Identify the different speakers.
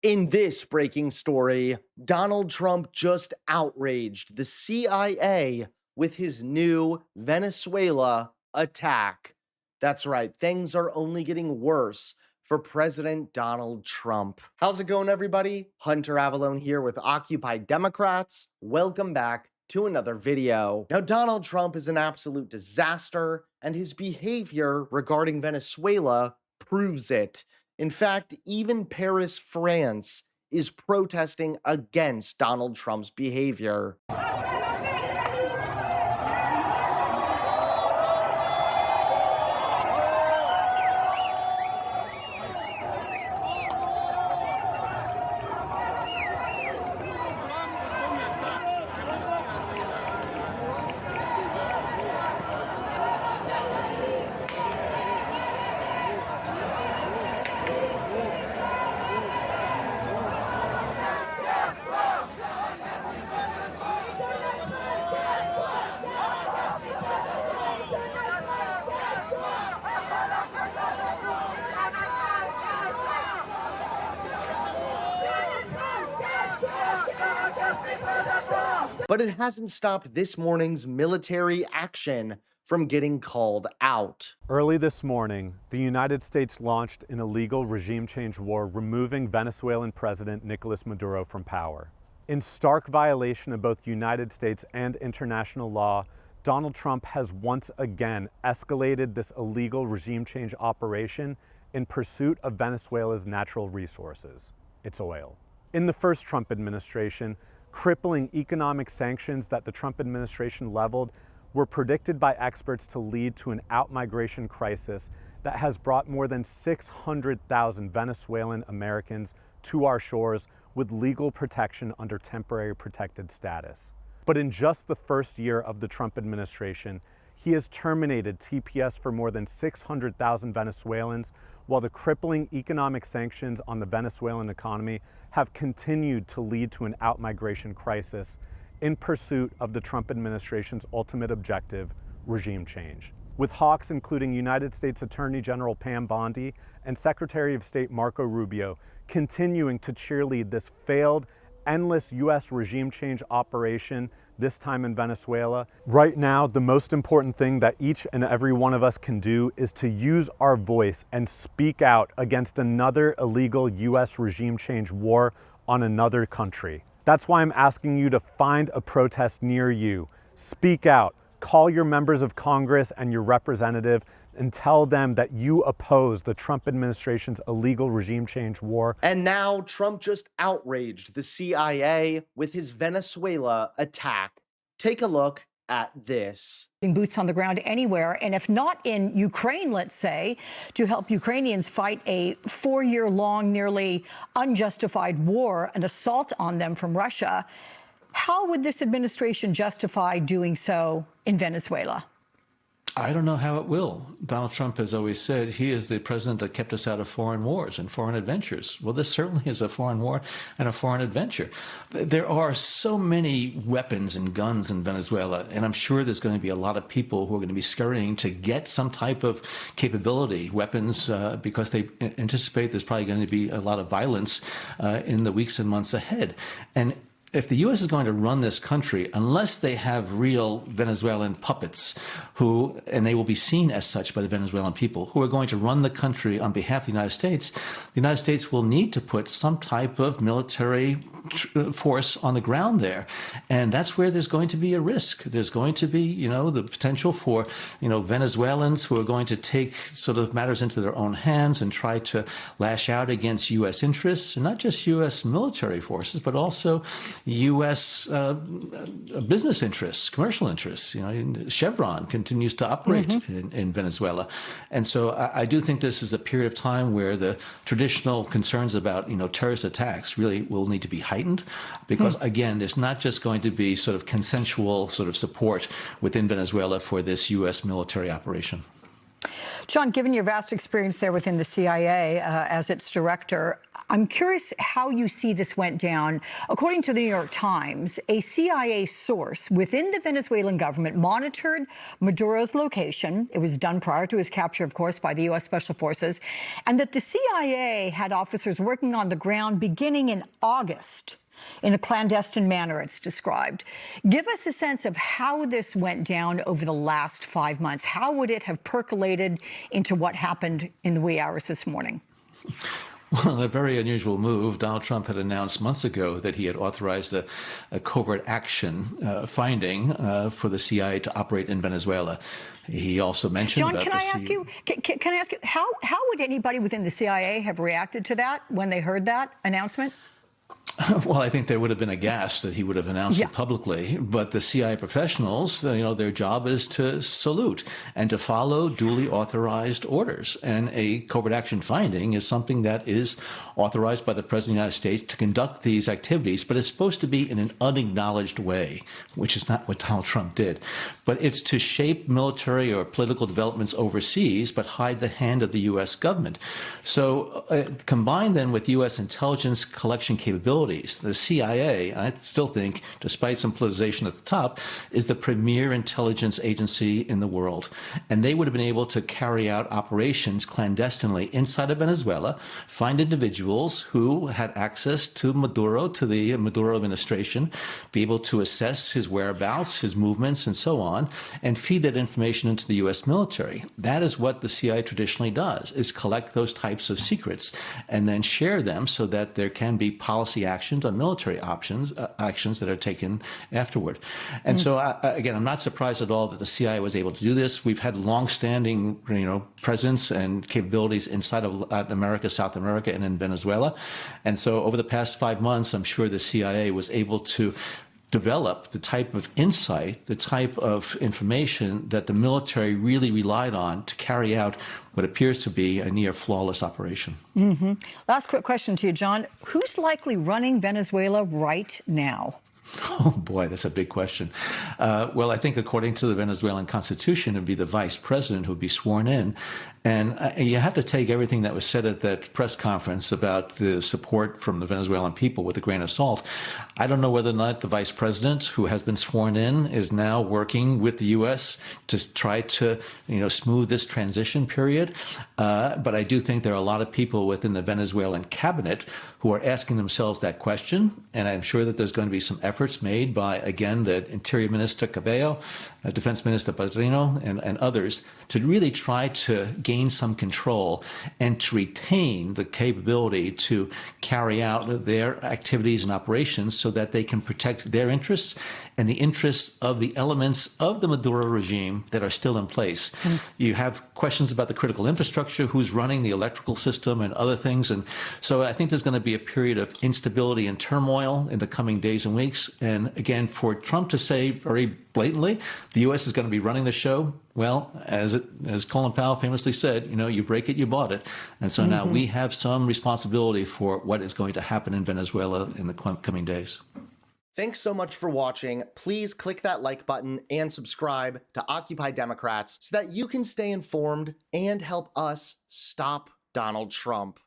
Speaker 1: In this breaking story, Donald Trump just outraged the CIA with his new Venezuela attack. That's right, things are only getting worse for President Donald Trump. How's it going, everybody? Hunter Avallone here with Occupy Democrats. Welcome back to another video. Now, Donald Trump is an absolute disaster, and his behavior regarding Venezuela proves it. In fact, even Paris, France, is protesting against Donald Trump's behavior. But it hasn't stopped this morning's military action from getting called out.
Speaker 2: Early this morning, the United States launched an illegal regime change war, removing Venezuelan President Nicolas Maduro from power. In stark violation of both United States and international law, Donald Trump has once again escalated this illegal regime change operation in pursuit of Venezuela's natural resources, its oil. In the first Trump administration, crippling economic sanctions that the Trump administration leveled were predicted by experts to lead to an outmigration crisis that has brought more than 600,000 Venezuelan Americans to our shores with legal protection under temporary protected status. But in just the first year of the Trump administration, he has terminated TPS for more than 600,000 Venezuelans, while the crippling economic sanctions on the Venezuelan economy have continued to lead to an outmigration crisis in pursuit of the Trump administration's ultimate objective, regime change. With hawks including United States Attorney General Pam Bondi and Secretary of State Marco Rubio continuing to cheerlead this failed, endless U.S. regime change operation, this time in Venezuela. Right now, the most important thing that each and every one of us can do is to use our voice and speak out against another illegal U.S. regime change war on another country. That's why I'm asking you to find a protest near you. Speak out, call your members of Congress and your representative and tell them that you oppose the Trump administration's illegal regime change war.
Speaker 1: And now Trump just outraged the CIA with his Venezuela attack. Take a look at this.
Speaker 3: Boots on the ground anywhere, and if not in Ukraine, let's say, to help Ukrainians fight a 4-year-long, nearly unjustified war, an assault on them from Russia, how would this administration justify doing so in Venezuela?
Speaker 4: I don't know how it will. Donald Trump has always said he is the president that kept us out of foreign wars and foreign adventures. Well, this certainly is a foreign war and a foreign adventure. There are so many weapons and guns in Venezuela, and I'm sure there's going to be a lot of people who are going to be scurrying to get some type of capability, weapons, because they anticipate there's probably going to be a lot of violence in the weeks and months ahead. And if the U.S. is going to run this country, unless they have real Venezuelan puppets and they will be seen as such by the Venezuelan people, who are going to run the country on behalf of the United States will need to put some type of military force on the ground there. And that's where there's going to be a risk. There's going to be, the potential for, Venezuelans who are going to take sort of matters into their own hands and try to lash out against U.S. interests, and not just U.S. military forces, but also U.S. business interests, commercial interests. Chevron continues to operate in Venezuela. And so I do think this is a period of time where the traditional concerns about, terrorist attacks really will need to be heightened, because again, there's not just going to be sort of consensual sort of support within Venezuela for this U.S. military operation.
Speaker 3: John, given your vast experience there within the CIA as its director, I'm curious how you see this went down. According to the New York Times, a CIA source within the Venezuelan government monitored Maduro's location. It was done prior to his capture, of course, by the U.S. Special Forces, and that the CIA had officers working on the ground beginning in August in a clandestine manner, it's described. Give us a sense of how this went down over the last 5 months. How would it have percolated into what happened in the wee hours this morning?
Speaker 4: Well, a very unusual move. Donald Trump had announced months ago that he had authorized a covert action finding for the CIA to operate in Venezuela. He also mentioned
Speaker 3: John,
Speaker 4: about
Speaker 3: can I ask you, how would anybody within the CIA have reacted to that when they heard that announcement?
Speaker 4: Well, I think they would have been aghast that he would have announced it publicly. But the CIA professionals, their job is to salute and to follow duly authorized orders. And a covert action finding is something that is authorized by the President of the United States to conduct these activities, but it's supposed to be in an unacknowledged way, which is not what Donald Trump did. But it's to shape military or political developments overseas, but hide the hand of the U.S. government. So combined then with U.S. intelligence collection capabilities, the CIA, I still think, despite some politicization at the top, is the premier intelligence agency in the world. And they would have been able to carry out operations clandestinely inside of Venezuela, find individuals who had access to Maduro, to the Maduro administration, be able to assess his whereabouts, his movements, and so on, and feed that information into the U.S. military. That is what the CIA traditionally does, is collect those types of secrets and then share them so that there can be policy actions on military actions that are taken afterward. And so, again, I'm not surprised at all that the CIA was able to do this. We've had longstanding, presence and capabilities inside of Latin America, South America, and in Venezuela. And so over the past 5 months, I'm sure the CIA was able to develop the type of insight, the type of information that the military really relied on to carry out what appears to be a near flawless operation.
Speaker 3: Last quick question to you, John. Who's likely running Venezuela right now?
Speaker 4: Oh, boy, that's a big question. Well, I think according to the Venezuelan constitution, it would be the vice president who would be sworn in. And you have to take everything that was said at that press conference about the support from the Venezuelan people with a grain of salt. I don't know whether or not the vice president, who has been sworn in, is now working with the U.S. to try to, smooth this transition period. But I do think there are a lot of people within the Venezuelan cabinet who are asking themselves that question. And I'm sure that there's going to be some efforts made by, again, the Interior Minister Cabello, Defense Minister Padrino, and others to really try to gain some control and to retain the capability to carry out their activities and operations so that they can protect their interests and the interests of the elements of the Maduro regime that are still in place. You have questions about the critical infrastructure, who's running the electrical system and other things. And so I think there's going to be a period of instability and turmoil in the coming days and weeks. And again, for Trump to say very blatantly, the U.S. is going to be running the show, well, as Colin Powell famously said, you break it, you bought it. And so now we have some responsibility for what is going to happen in Venezuela in the coming days.
Speaker 1: Thanks so much for watching. Please click that like button and subscribe to Occupy Democrats so that you can stay informed and help us stop Donald Trump.